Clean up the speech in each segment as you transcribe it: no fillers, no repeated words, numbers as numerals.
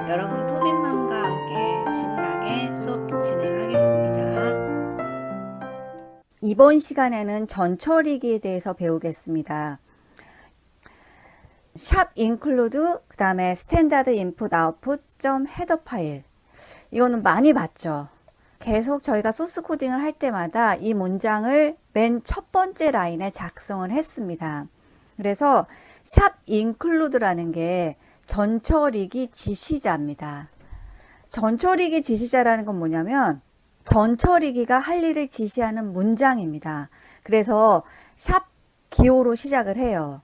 여러분 토빈맘과 함께 신나게 수업 진행하겠습니다. 이번 시간에는 전처리기에 대해서 배우겠습니다. 샵 include 그 다음에 스탠다드 인풋 아웃풋 점 헤더 파일, 이거는 많이 봤죠. 계속 저희가 소스 코딩을 할 때마다 이 문장을 맨 첫 번째 라인에 작성을 했습니다. 그래서 샵 include라는 게 전처리기 지시자입니다. 전처리기 지시자라는 건 뭐냐면 전처리기가 할 일을 지시하는 문장입니다. 그래서 샵 기호로 시작을 해요.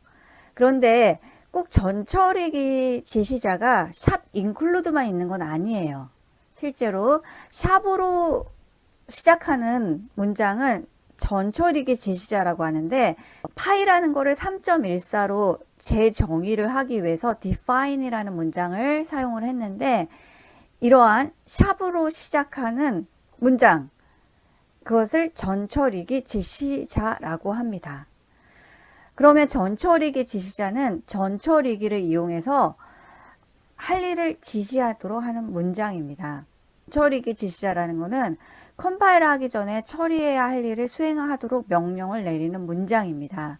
그런데 꼭 전처리기 지시자가 샵 include만 있는 건 아니에요. 실제로 샵으로 시작하는 문장은 전처리기 지시자라고 하는데, 파이라는 거를 3.14로 재정의를 하기 위해서 define이라는 문장을 사용을 했는데, 이러한 샵으로 시작하는 문장, 그것을 전처리기 지시자라고 합니다. 그러면 전처리기 지시자는 전처리기를 이용해서 할 일을 지시하도록 하는 문장입니다. 전처리기 지시자라는 것은 컴파일 하기 전에 처리해야 할 일을 수행하도록 명령을 내리는 문장입니다.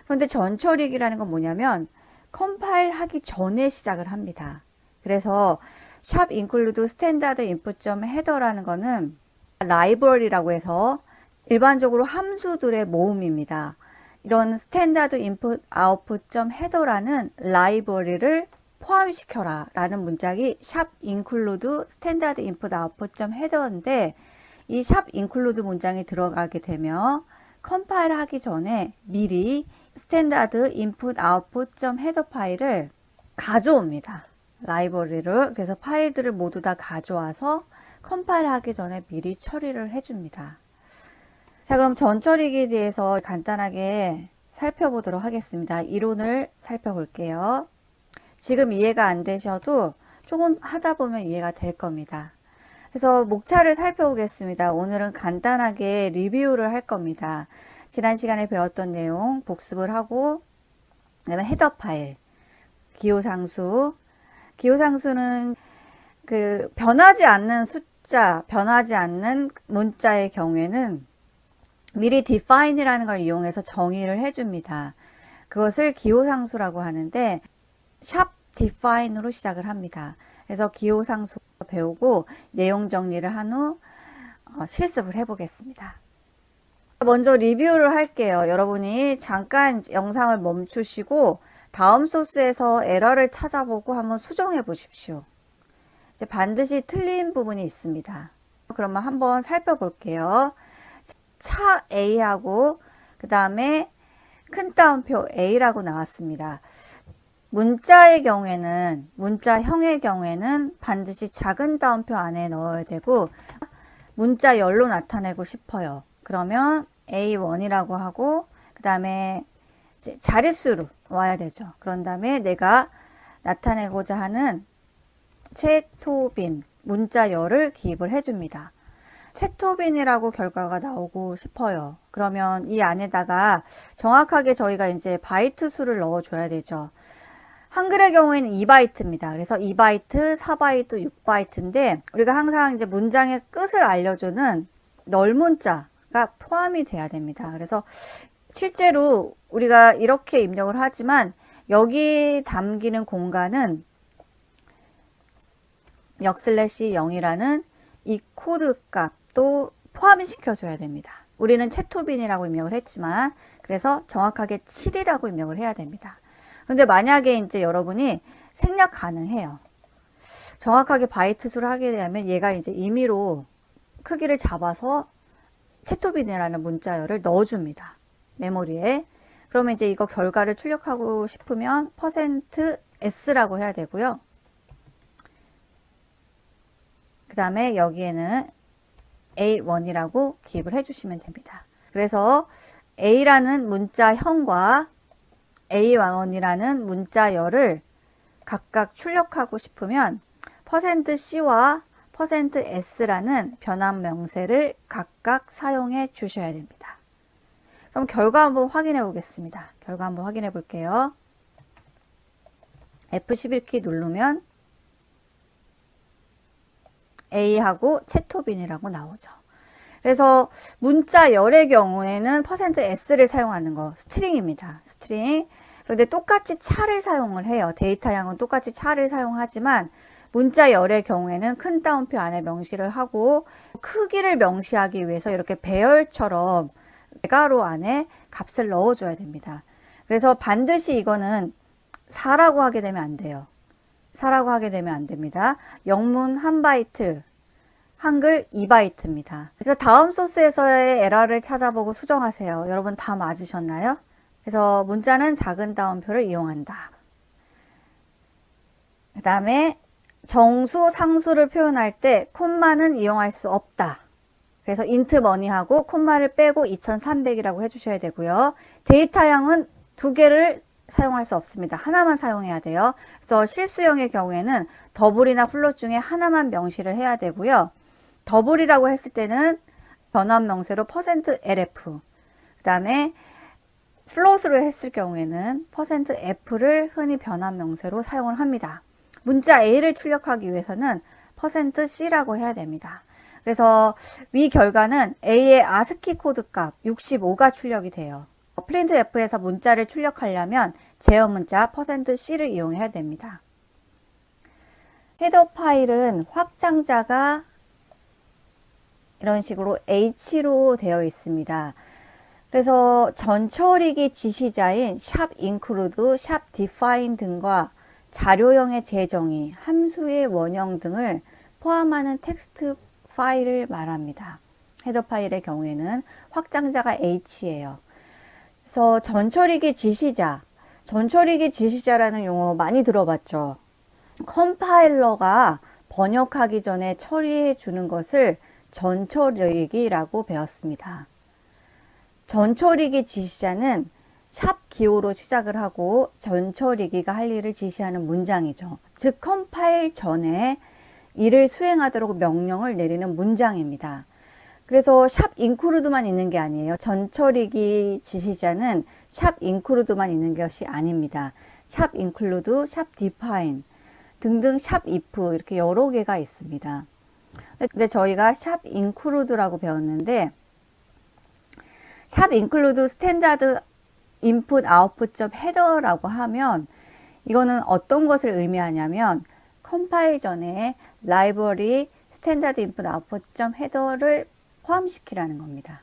그런데 전처리기라는 건 뭐냐면 컴파일 하기 전에 시작을 합니다. 그래서 샵 include 스탠다드 인풋 점 헤더라는 거는 라이브러리라고 해서 일반적으로 함수들의 모음입니다. 이런 스탠다드 인풋 아웃풋 점 헤더라는 라이브러리를 포함시켜라 라는 문장이 샵 include 스탠다드 인풋 아웃풋 점 헤더인데, 이 샵 include 문장이 들어가게 되면 컴파일 하기 전에 미리 스탠다드 인풋 아웃풋 점 헤더 파일을 가져옵니다. 라이브러리를. 그래서 파일들을 모두 다 가져와서 컴파일 하기 전에 미리 처리를 해줍니다. 자, 그럼 전처리기에 대해서 간단하게 살펴보도록 하겠습니다. 이론을 살펴볼게요. 지금 이해가 안 되셔도 조금 하다 보면 이해가 될 겁니다. 그래서 목차를 살펴보겠습니다. 오늘은 간단하게 리뷰를 할 겁니다. 지난 시간에 배웠던 내용 복습을 하고, 그다음에 헤더 파일, 기호상수. 기호상수는 그 변하지 않는 숫자, 변하지 않는 문자의 경우에는 미리 define이라는 걸 이용해서 정의를 해줍니다. 그것을 기호상수라고 하는데, 샵 define으로 시작을 합니다. 그래서 기호상수 배우고 내용 정리를 한 후 실습을 해보겠습니다. 먼저 리뷰를 할게요. 여러분이 잠깐 영상을 멈추시고 다음 소스에서 에러를 찾아보고 한번 수정해 보십시오. 이제 반드시 틀린 부분이 있습니다. 그러면 한번 살펴볼게요. 차 A하고 그 다음에 큰 따옴표 A라고 나왔습니다. 문자의 경우에는, 문자형의 경우에는 반드시 작은 따옴표 안에 넣어야 되고, 문자열로 나타내고 싶어요. 그러면 A1이라고 하고, 그 다음에 자릿수로 와야 되죠. 그런 다음에 내가 나타내고자 하는 채토빈, 문자열을 기입을 해줍니다. 채토빈이라고 결과가 나오고 싶어요. 그러면 이 안에다가 정확하게 저희가 이제 바이트 수를 넣어줘야 되죠. 한글의 경우에는 2바이트입니다. 그래서 2바이트, 4바이트, 6바이트인데 우리가 항상 이제 문장의 끝을 알려주는 널문자가 포함이 돼야 됩니다. 그래서 실제로 우리가 이렇게 입력을 하지만 여기 담기는 공간은 역슬래시 0이라는 이 코드 값도 포함시켜줘야 됩니다. 우리는 채토빈이라고 입력을 했지만, 그래서 정확하게 7이라고 입력을 해야 됩니다. 근데 만약에 이제 여러분이 생략 가능해요. 정확하게 바이트 수를 하게 되면 얘가 이제 임의로 크기를 잡아서 채토빈이라는 문자열을 넣어줍니다. 메모리에. 그러면 이제 이거 결과를 출력하고 싶으면 %s라고 해야 되고요. 그 다음에 여기에는 A1이라고 기입을 해주시면 됩니다. 그래서 A라는 문자형과 A1이라는 문자열을 각각 출력하고 싶으면 %c와 %s라는 변환 명세를 각각 사용해 주셔야 됩니다. 그럼 결과 한번 확인해 보겠습니다. 결과 한번 확인해 볼게요. F11키 누르면 A하고 채토빈이라고 나오죠. 그래서 문자 열의 경우에는 %s를 사용하는 거 스트링입니다. 스트링. 그런데 똑같이 차를 사용을 해요. 데이터양은 똑같이 차를 사용하지만 문자 열의 경우에는 큰 따옴표 안에 명시를 하고 크기를 명시하기 위해서 이렇게 배열처럼 메가로 안에 값을 넣어줘야 됩니다. 그래서 반드시 이거는 4라고 하게 되면 안 돼요. 4라고 하게 되면 안 됩니다. 영문 1바이트, 한글 2바이트입니다. 그래서 다음 소스에서의 에러를 찾아보고 수정하세요. 여러분 다 맞으셨나요? 그래서 문자는 작은 따옴표를 이용한다. 그 다음에 정수, 상수를 표현할 때 콤마는 이용할 수 없다. 그래서 int money하고 콤마를 빼고 2300이라고 해주셔야 되고요. 데이터양은 두 개를 사용할 수 없습니다. 하나만 사용해야 돼요. 그래서 실수형의 경우에는 더블이나 플롯 중에 하나만 명시를 해야 되고요. 더블이라고 했을 때는 변환 명세로 %lf, 그 다음에 플롯으로 했을 경우에는 %f를 흔히 변환 명세로 사용을 합니다. 문자 A를 출력하기 위해서는 %c라고 해야 됩니다. 그래서 위 결과는 A의 아스키 코드 값 65가 출력이 돼요. 프린트F에서 문자를 출력하려면 제어 문자 %c를 이용해야 됩니다. 헤더 파일은 확장자가 이런 식으로 H로 되어 있습니다. 그래서 전처리기 지시자인 샵 include, 샵 define 등과 자료형의 재정의, 함수의 원형 등을 포함하는 텍스트 파일을 말합니다. 헤더 파일의 경우에는 확장자가 H예요. 그래서 전처리기 지시자, 전처리기 지시자라는 용어 많이 들어봤죠. 컴파일러가 번역하기 전에 처리해 주는 것을 전처리기라고 배웠습니다. 전처리기 지시자는 샵 기호로 시작을 하고 전처리기가 할 일을 지시하는 문장이죠. 즉 컴파일 전에 이를 수행하도록 명령을 내리는 문장입니다. 그래서 샵 include만 있는 게 아니에요. 전처리기 지시자는 샵 include만 있는 것이 아닙니다. 샵 include, 샵 define 등등 샵 if 이렇게 여러 개가 있습니다. 근데 저희가 샵 include라고 배웠는데 샵 include 스탠다드 인풋 아웃풋 헤더라고 하면 이거는 어떤 것을 의미하냐면 컴파일 전에 라이브러리 스탠다드 인풋 아웃풋 헤더를 포함시키라는 겁니다.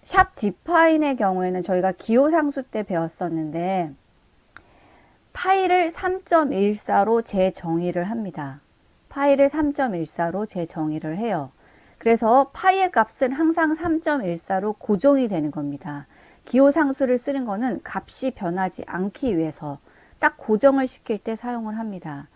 샵 디파인의 경우에는 저희가 기호상수 때 배웠었는데 파일을 3.14로 재정의를 합니다. 파일을 3.14로 재정의를 해요. 그래서 파이의 값은 항상 3.14로 고정이 되는 겁니다. 기호상수를 쓰는 거는 값이 변하지 않기 위해서 딱 고정을 시킬 때 사용을 합니다.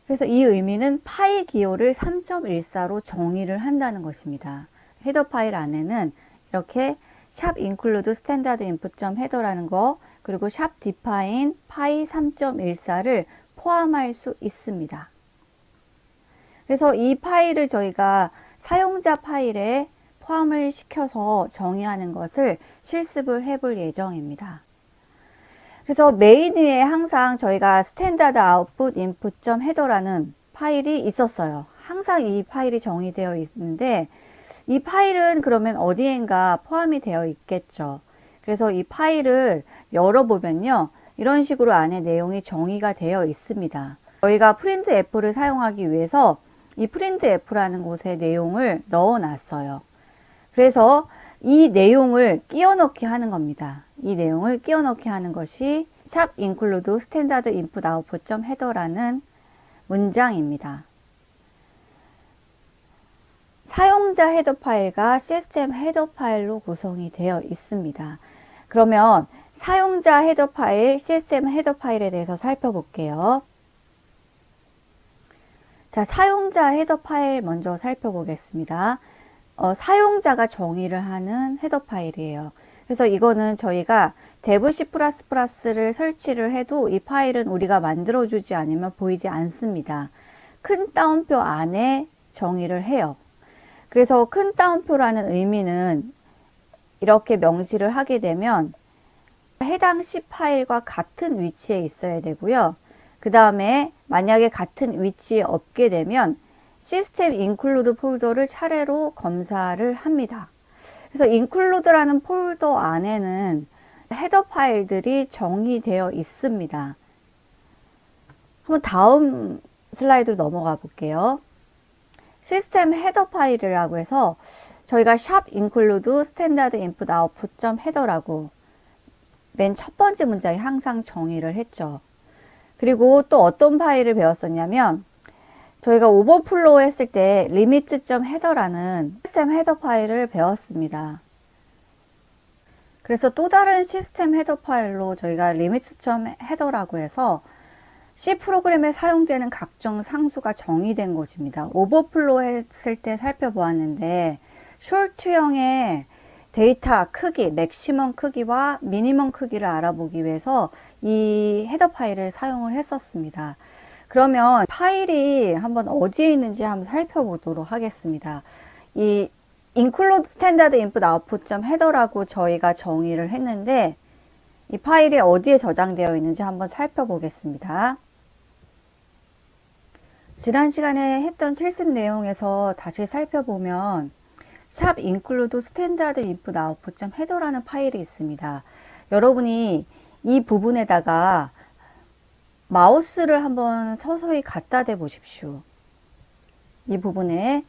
그래서 이 의미는 파이 기호를 3.14로 정의를 한다는 것입니다. 헤더 파일 안에는 이렇게 샵 include 스탠다드 인풋 헤더라는 거 그리고 샵 define 파이 3.14를 포함할 수 있습니다. 그래서 이 파일을 저희가 사용자 파일에 포함을 시켜서 정의하는 것을 실습을 해볼 예정입니다. 그래서 메인 위에 항상 저희가 스탠다드 아웃풋 인풋 헤더라는 파일이 있었어요. 항상 이 파일이 정의되어 있는데 이 파일은 그러면 어디엔가 포함이 되어 있겠죠. 그래서 이 파일을 열어보면요. 이런 식으로 안에 내용이 정의가 되어 있습니다. 저희가 printf를 사용하기 위해서 이 printf라는 곳에 내용을 넣어 놨어요. 그래서 이 내용을 끼워 넣기 하는 겁니다. 이 내용을 끼워 넣기 하는 것이 샵 include 스탠다드 인풋 아웃풋 헤더라는 문장입니다. 사용자 헤더 파일과 시스템 헤더 파일로 구성이 되어 있습니다. 그러면 사용자 헤더 파일, 시스템 헤더 파일에 대해서 살펴볼게요. 자, 사용자 헤더 파일 먼저 살펴보겠습니다. 사용자가 정의를 하는 헤더 파일이에요. 그래서 이거는 저희가 dev C++를 설치를 해도 이 파일은 우리가 만들어주지 않으면 보이지 않습니다. 큰 따옴표 안에 정의를 해요. 그래서 큰 따옴표라는 의미는 이렇게 명시를 하게 되면 해당 C 파일과 같은 위치에 있어야 되고요. 그 다음에 만약에 같은 위치에 없게 되면 시스템 인클루드 폴더를 차례로 검사를 합니다. 그래서 인클루드라는 폴더 안에는 헤더 파일들이 정의되어 있습니다. 한번 다음 슬라이드로 넘어가 볼게요. 시스템 헤더 파일이라고 해서 저희가 샵 include standard input output.header라고 맨 첫 번째 문장에 항상 정의를 했죠. 그리고 또 어떤 파일을 배웠었냐면 저희가 오버플로우 했을 때 limit.header라는 시스템 헤더 파일을 배웠습니다. 그래서 또 다른 시스템 헤더 파일로 저희가 limits.header라고 해서 C 프로그램에 사용되는 각종 상수가 정의된 것입니다. 오버플로우 했을 때 살펴보았는데 숄트형의 데이터 크기, 맥시멈 크기와 미니멈 크기를 알아보기 위해서 이 헤더 파일을 사용을 했었습니다. 그러면 파일이 한번 어디에 있는지 한번 살펴보도록 하겠습니다. 이 include standard input output.header라고 저희가 정의를 했는데 이 파일이 어디에 저장되어 있는지 한번 살펴보겠습니다. 지난 시간에 했던 실습 내용에서 다시 살펴보면 샵 include standard input output.header라는 파일이 있습니다. 여러분이 이 부분에다가 마우스를 한번 서서히 갖다 대 보십시오. 이 부분에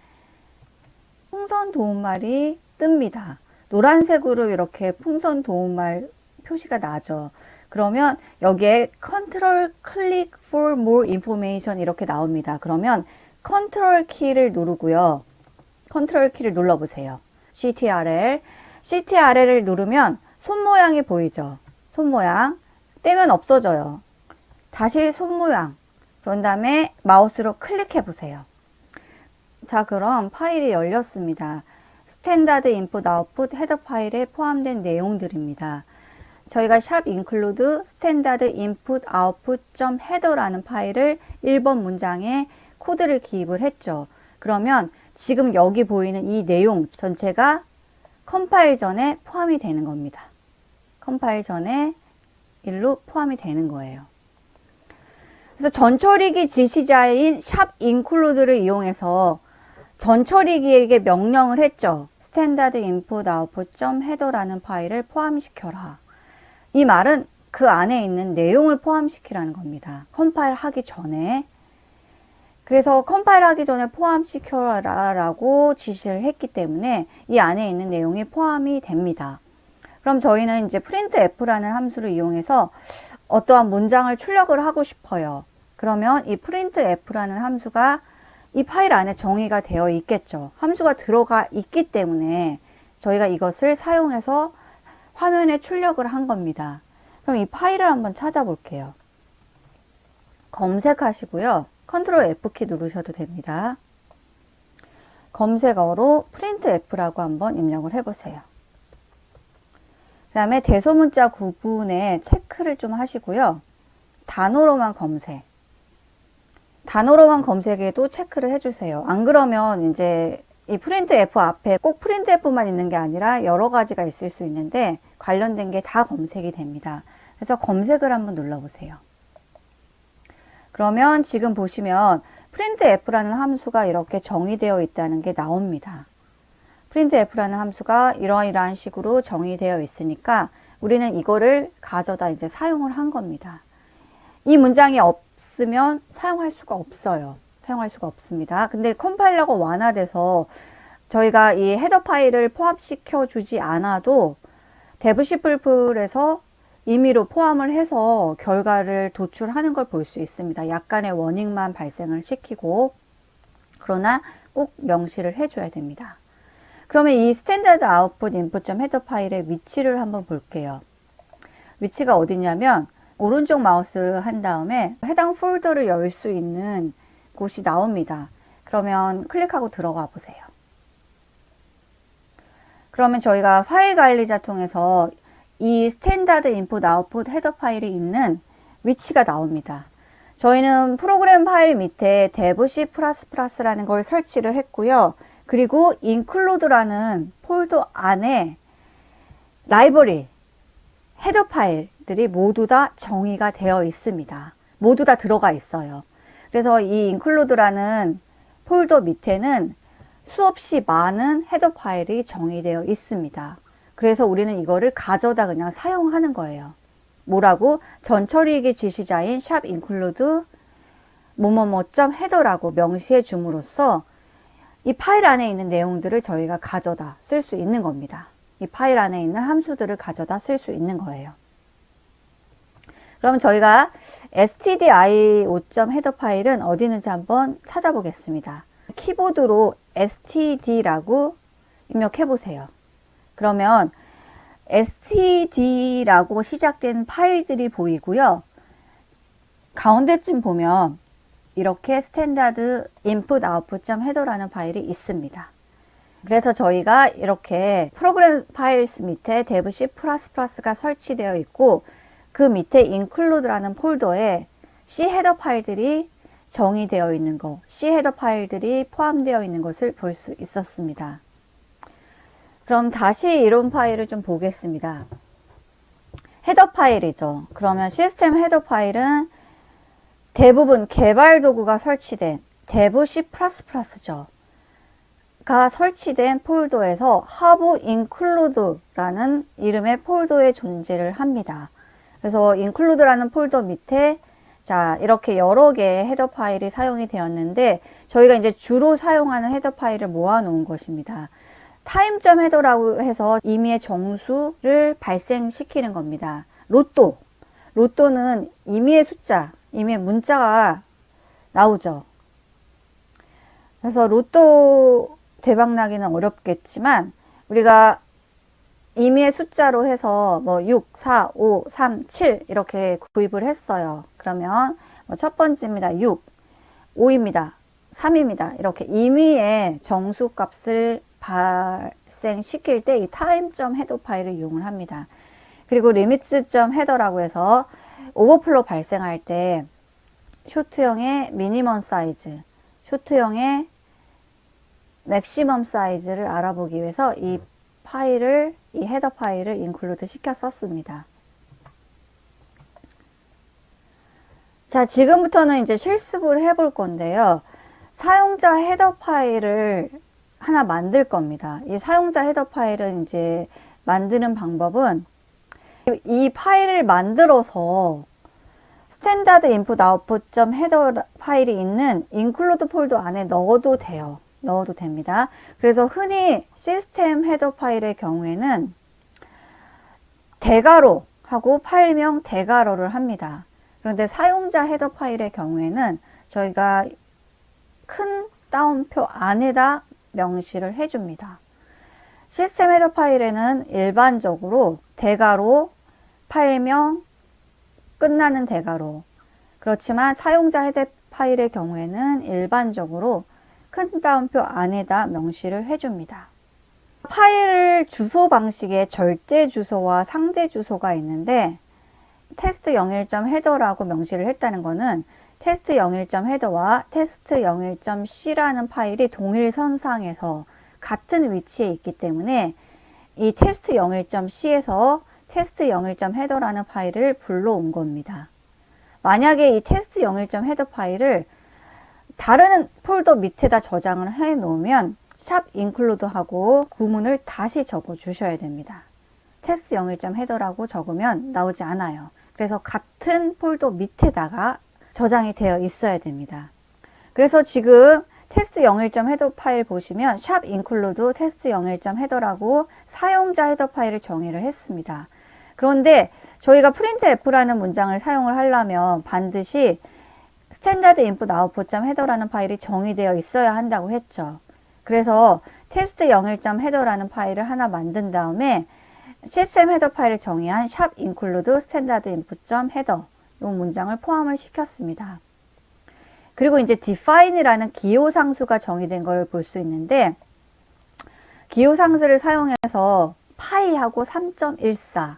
풍선 도움말이 뜹니다. 노란색으로 이렇게 풍선 도움말 표시가 나죠. 그러면 여기에 컨트롤 클릭 for more information 이렇게 나옵니다. 그러면 컨트롤 키를 누르고요. 컨트롤 키를 눌러보세요. CTRL을 누르면 손 모양이 보이죠. 손 모양 떼면 없어져요. 다시 손 모양 그런 다음에 마우스로 클릭해 보세요. 자, 그럼 파일이 열렸습니다. 스탠다드 인풋 아웃풋 헤더 파일에 포함된 내용들입니다. 저희가 샵 include standard input output.header라는 파일을 1번 문장에 코드를 기입을 했죠. 그러면 지금 여기 보이는 이 내용 전체가 컴파일 전에 포함이 되는 겁니다. 컴파일 전에 일로 포함이 되는 거예요. 그래서 전처리기 지시자인 샵 include를 이용해서 전처리기에게 명령을 했죠. standard input output.header라는 파일을 포함시켜라. 이 말은 그 안에 있는 내용을 포함시키라는 겁니다. 컴파일 하기 전에. 그래서 컴파일 하기 전에 포함시켜라 라고 지시를 했기 때문에 이 안에 있는 내용이 포함이 됩니다. 그럼 저희는 이제 printf라는 함수를 이용해서 어떠한 문장을 출력을 하고 싶어요. 그러면 이 printf라는 함수가 이 파일 안에 정의가 되어 있겠죠. 함수가 들어가 있기 때문에 저희가 이것을 사용해서 화면에 출력을 한 겁니다. 그럼 이 파일을 한번 찾아볼게요. 검색하시고요. 컨트롤 F키 누르셔도 됩니다. 검색어로 printf라고 한번 입력을 해보세요. 그 다음에 대소문자 구분에 체크를 좀 하시고요. 단어로만 검색. 단어로만 검색에도 체크를 해주세요. 안 그러면 이제 이 printf 앞에 꼭 printf만 있는 게 아니라 여러 가지가 있을 수 있는데 관련된 게 다 검색이 됩니다. 그래서 검색을 한번 눌러보세요. 그러면 지금 보시면 printf라는 함수가 이렇게 정의되어 있다는 게 나옵니다. printf라는 함수가 이러이러한 식으로 정의되어 있으니까 우리는 이거를 가져다 이제 사용을 한 겁니다. 이 문장이 없으면 사용할 수가 없어요. 사용할 수가 없습니다. 근데 컴파일러가 완화돼서 저희가 이 헤더 파일을 포함시켜 주지 않아도 데브시플플에서 임의로 포함을 해서 결과를 도출하는 걸 볼 수 있습니다. 약간의 워닝만 발생을 시키고 그러나 꼭 명시를 해줘야 됩니다. 그러면 이 스탠다드 아웃풋 인풋 헤더 파일의 위치를 한번 볼게요. 위치가 어디냐면 오른쪽 마우스를 한 다음에 해당 폴더를 열 수 있는 곳이 나옵니다. 그러면 클릭하고 들어가 보세요. 그러면 저희가 파일 관리자 통해서 이 스탠다드 인풋 아웃풋 헤더 파일이 있는 위치가 나옵니다. 저희는 프로그램 파일 밑에 dev C++라는 걸 설치를 했고요. 그리고 include라는 폴더 안에 라이브러리 헤더 파일들이 모두 다 정의가 되어 있습니다. 모두 다 들어가 있어요. 그래서 이 include라는 폴더 밑에는 수없이 많은 헤더 파일이 정의되어 있습니다. 그래서 우리는 이거를 가져다 그냥 사용하는 거예요. 뭐라고? 전처리기 지시자인 샵 include 뭐뭐뭐.header라고 명시해 줌으로써 이 파일 안에 있는 내용들을 저희가 가져다 쓸 수 있는 겁니다. 이 파일 안에 있는 함수들을 가져다 쓸 수 있는 거예요. 그럼 저희가 stdio.header 파일은 어디 있는지 한번 찾아보겠습니다. 키보드로 std라고 입력해 보세요. 그러면 std라고 시작된 파일들이 보이고요. 가운데쯤 보면 이렇게 스탠다드 input output.header라는 파일이 있습니다. 그래서 저희가 이렇게 프로그램 파일스 밑에 dev C++가 설치되어 있고 그 밑에 include라는 폴더에 C 헤더 파일들이 정의되어 있는 거, C 헤더 파일들이 포함되어 있는 것을 볼 수 있었습니다. 그럼 다시 이런 파일을 좀 보겠습니다. 헤더 파일이죠. 그러면 시스템 헤더 파일은 대부분 개발 도구가 설치된 dev C++죠. 가 설치된 폴더에서 hub include라는 이름의 폴더의 존재를 합니다. 그래서 include라는 폴더 밑에 자 이렇게 여러 개의 헤더 파일이 사용이 되었는데 저희가 이제 주로 사용하는 헤더 파일을 모아 놓은 것입니다. time.header라고 해서 임의의 정수를 발생시키는 겁니다. 로또는 임의의 숫자, 임의의 문자가 나오죠. 그래서 로또 대박나기는 어렵겠지만 우리가 임의의 숫자로 해서 뭐 6, 4, 5, 3, 7 이렇게 구입을 했어요. 그러면 첫 번째입니다. 6, 5입니다. 3입니다. 이렇게 임의의 정수 값을 발생시킬 때 이 time.header 파일을 이용을 합니다. 그리고 limits.header라고 해서 오버플로 발생할 때 쇼트형의 미니멈 사이즈, 쇼트형의 맥시멈 사이즈를 알아보기 위해서 이 헤더 파일을 include 시켜 썼습니다. 자, 지금부터는 이제 실습을 해볼 건데요. 사용자 헤더 파일을 하나 만들 겁니다. 이 사용자 헤더 파일은 이제 만드는 방법은 이 파일을 만들어서 스탠다드 인풋 아웃풋 헤더 파일이 있는 include 폴더 안에 넣어도 돼요. 넣어도 됩니다. 그래서 흔히 시스템 헤더 파일의 경우에는 대괄호 하고 파일명 대괄호를 합니다. 그런데 사용자 헤더 파일의 경우에는 저희가 큰 따옴표 안에다 명시를 해줍니다. 시스템 헤더 파일에는 일반적으로 대괄호, 파일명, 끝나는 대괄호. 그렇지만 사용자 헤더 파일의 경우에는 일반적으로 큰 따옴표 안에다 명시를 해줍니다. 파일 주소 방식에 절대 주소와 상대 주소가 있는데 test01.header라고 명시를 했다는 것은 test01.header와 test01.c라는 파일이 동일선상에서 같은 위치에 있기 때문에 이 test01.c에서 test01.header라는 파일을 불러온 겁니다. 만약에 이 test01.header 파일을 다른 폴더 밑에다 저장을 해 놓으면 샵 include 하고 구문을 다시 적어 주셔야 됩니다. test01.header라고 적으면 나오지 않아요. 그래서 같은 폴더 밑에다가 저장이 되어 있어야 됩니다. 그래서 지금 test01.header 파일 보시면 샵 include test01.header라고 사용자 헤더 파일을 정의를 했습니다. 그런데 저희가 printf라는 문장을 사용을 하려면 반드시 스탠다드 인풋 아웃풋 헤더라는 파일이 정의되어 있어야 한다고 했죠. 그래서 test01.header라는 파일을 하나 만든 다음에 시스템 헤더 파일을 정의한 샵 include 스탠다드 인풋 헤더 이 문장을 포함을 시켰습니다. 그리고 이제 define이라는 기호상수가 정의된 걸 볼 수 있는데 기호상수를 사용해서 파이하고 3.14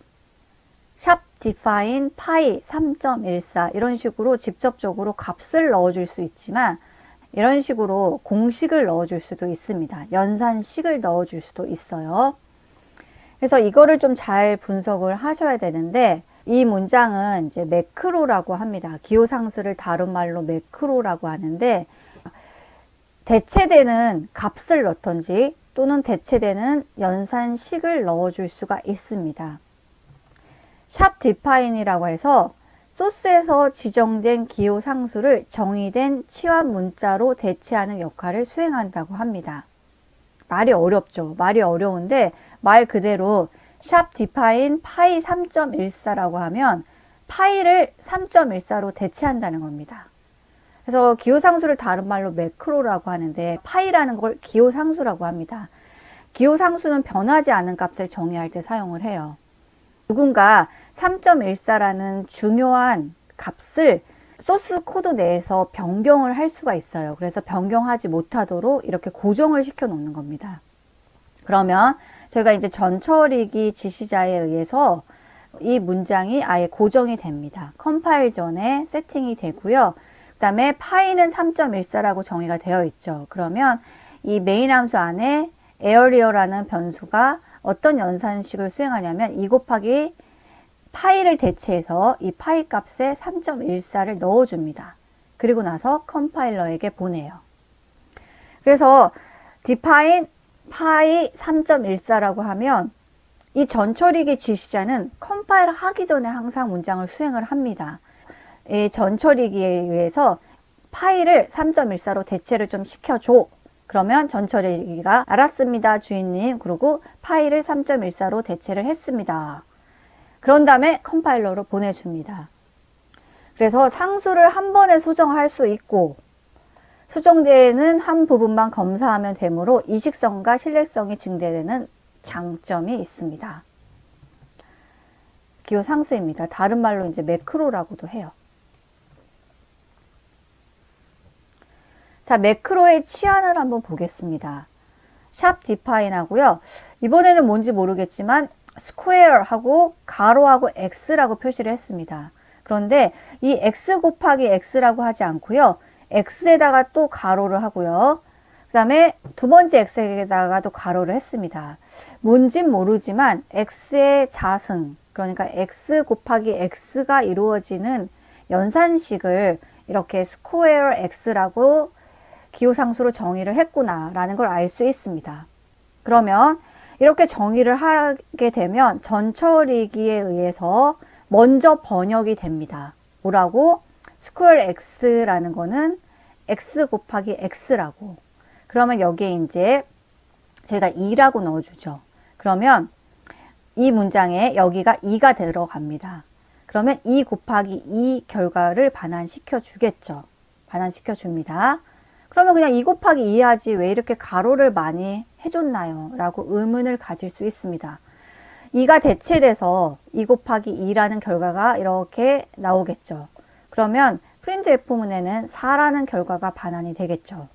샵 define 파이 3.14 이런 식으로 직접적으로 값을 넣어줄 수 있지만 이런 식으로 공식을 넣어줄 수도 있습니다. 연산식을 넣어줄 수도 있어요. 그래서 이거를 좀 잘 분석을 하셔야 되는데 이 문장은 이제 매크로라고 합니다. 기호상수를 다른 말로 매크로라고 하는데, 대체되는 값을 넣던지 또는 대체되는 연산식을 넣어줄 수가 있습니다. 샵 디파인이라고 해서 소스에서 지정된 기호상수를 정의된 치환 문자로 대체하는 역할을 수행한다고 합니다. 말이 어렵죠. 말이 어려운데 말 그대로 샵 디파인 파이 3.14라고 하면 파이를 3.14로 대체한다는 겁니다. 그래서 기호상수를 다른 말로 매크로라고 하는데 파이라는 걸 기호상수라고 합니다. 기호상수는 변하지 않은 값을 정의할 때 사용을 해요. 누군가 3.14라는 중요한 값을 소스 코드 내에서 변경을 할 수가 있어요. 그래서 변경하지 못하도록 이렇게 고정을 시켜 놓는 겁니다. 그러면 저희가 이제 전처리기 지시자에 의해서 이 문장이 아예 고정이 됩니다. 컴파일 전에 세팅이 되고요. 그 다음에 파이는 3.14라고 정의가 되어 있죠. 그러면 이 메인 함수 안에 에어리어라는 변수가 어떤 연산식을 수행하냐면 2 곱하기 파이를 대체해서 이 파이 값에 3.14를 넣어줍니다. 그리고 나서 컴파일러에게 보내요. 그래서 define 파이 3.14라고 하면 이 전처리기 지시자는 컴파일 하기 전에 항상 문장을 수행을 합니다. 이 전처리기에 의해서 파이를 3.14로 대체를 좀 시켜줘. 그러면 전처리기가 알았습니다 주인님, 그리고 파이를 3.14로 대체를 했습니다. 그런 다음에 컴파일러로 보내줍니다. 그래서 상수를 한 번에 수정할 수 있고 수정되는 한 부분만 검사하면 되므로 이식성과 신뢰성이 증대되는 장점이 있습니다. 기호 상수입니다. 다른 말로 이제 매크로라고도 해요. 자, 매크로의 치안을 한번 보겠습니다. 샵 디파인 하고요. 이번에는 뭔지 모르겠지만 스퀘어하고 가로하고 x라고 표시를 했습니다. 그런데 이 x 곱하기 x라고 하지 않고요. x에다가 또 가로를 하고요. 그 다음에 두 번째 x에다가도 가로를 했습니다. 뭔진 모르지만 x의 자승, 그러니까 x 곱하기 x가 이루어지는 연산식을 이렇게 스퀘어 x라고 기호상수로 정의를 했구나 라는 걸 알 수 있습니다. 그러면 이렇게 정의를 하게 되면 전처리기에 의해서 먼저 번역이 됩니다. 뭐라고? 스퀘어 x라는 거는 x 곱하기 x라고. 그러면 여기에 이제 저희가 2라고 넣어주죠. 그러면 이 문장에 여기가 2가 들어갑니다. 그러면 2 곱하기 2 결과를 반환시켜 주겠죠. 반환시켜 줍니다. 그러면 그냥 2 곱하기 2 하지 왜 이렇게 가로를 많이 해줬나요? 라고 의문을 가질 수 있습니다. 2가 대체돼서 2 곱하기 2라는 결과가 이렇게 나오겠죠. 그러면 printf문에는 4라는 결과가 반환이 되겠죠.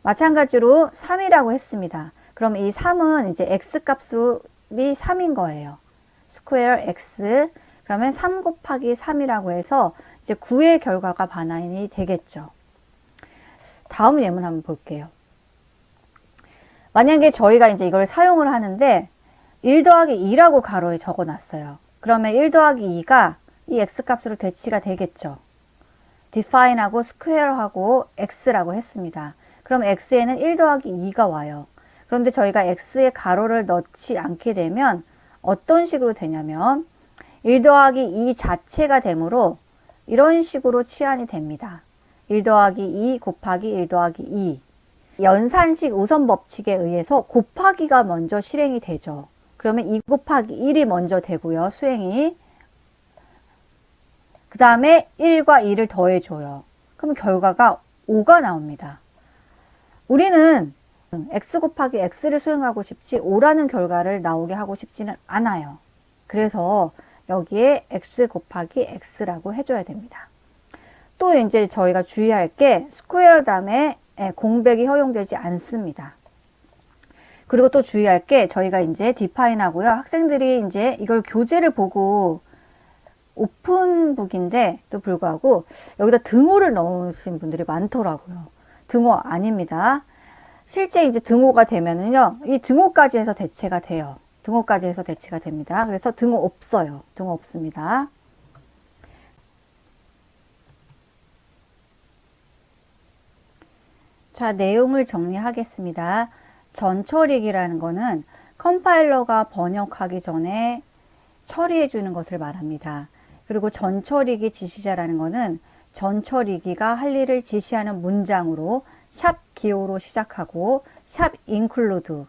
마찬가지로 3이라고 했습니다. 그럼 이 3은 이제 x 값이 3인 거예요. square x. 그러면 3 곱하기 3이라고 해서 이제 9의 결과가 반환이 되겠죠. 다음 예문 한번 볼게요. 만약에 저희가 이제 이걸 사용을 하는데 1 더하기 2라고 가로에 적어 놨어요. 그러면 1 더하기 2가 이 x 값으로 대치가 되겠죠. define하고 square하고 x라고 했습니다. 그럼 x에는 1 더하기 2가 와요. 그런데 저희가 x에 가로를 넣지 않게 되면 어떤 식으로 되냐면 1 더하기 2 자체가 되므로 이런 식으로 치환이 됩니다. 1 더하기 2 곱하기 1 더하기 2. 연산식 우선 법칙에 의해서 곱하기가 먼저 실행이 되죠. 그러면 2 곱하기 1이 먼저 되고요. 수행이. 그 다음에 1과 2를 더해줘요. 그럼 결과가 5가 나옵니다. 우리는 x 곱하기 x를 수행하고 싶지 5라는 결과를 나오게 하고 싶지는 않아요. 그래서 여기에 x 곱하기 x라고 해줘야 됩니다. 또 이제 저희가 주의할 게 스퀘어 다음에 공백이 허용되지 않습니다. 그리고 또 주의할 게 저희가 이제 디파인 하고요. 학생들이 이제 이걸 교재를 보고 오픈북인데 또 불구하고 여기다 등호를 넣으신 분들이 많더라고요. 등호 아닙니다. 실제 이제 등호가 되면은요, 이 등호까지 해서 대체가 돼요. 등호까지 해서 대체가 됩니다. 그래서 등호 없어요. 등호 없습니다. 자, 내용을 정리하겠습니다. 전처리기라는 거는 컴파일러가 번역하기 전에 처리해 주는 것을 말합니다. 그리고 전처리기 지시자라는 거는 전처리기가 할 일을 지시하는 문장으로 샵 기호로 시작하고 샵 include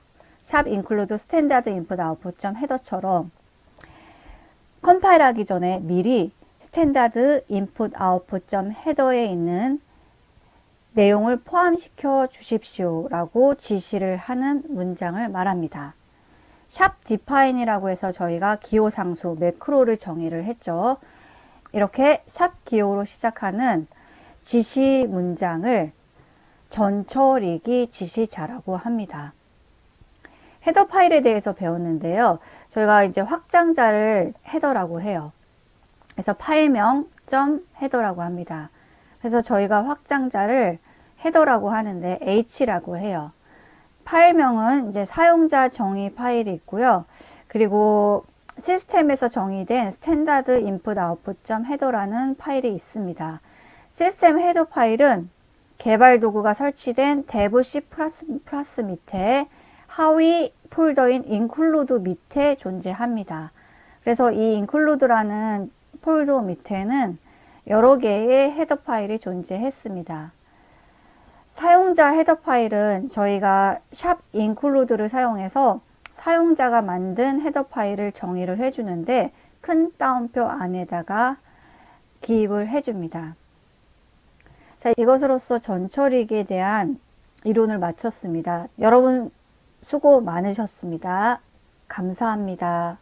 스탠다드 인풋 아웃풋 점 헤더처럼 컴파일하기 전에 미리 스탠다드 인풋 아웃풋 점 헤더에 있는 내용을 포함시켜 주십시오 라고 지시를 하는 문장을 말합니다. 샵 디파인이라고 해서 저희가 기호상수 매크로를 정의를 했죠. 이렇게 샵 기호로 시작하는 지시 문장을 전처리기 지시자라고 합니다. 헤더 파일에 대해서 배웠는데요. 저희가 이제 확장자를 헤더라고 해요. 그래서 파일명 .헤더라고 합니다. 그래서 저희가 확장자를 헤더라고 하는데 H라고 해요. 파일명은 이제 사용자 정의 파일이 있고요. 그리고 시스템에서 정의된 스탠다드 인풋 아웃풋 점 헤더라는 파일이 있습니다. 시스템 헤더 파일은 개발 도구가 설치된 dev C++ 밑에 하위 폴더인 include 밑에 존재합니다. 그래서 이 include라는 폴더 밑에는 여러 개의 헤더 파일이 존재했습니다. 사용자 헤더 파일은 저희가 샵 include를 사용해서 사용자가 만든 헤더 파일을 정의를 해주는데 큰 따옴표 안에다가 기입을 해줍니다. 자, 이것으로써 전처리기에 대한 이론을 마쳤습니다. 여러분 수고 많으셨습니다. 감사합니다.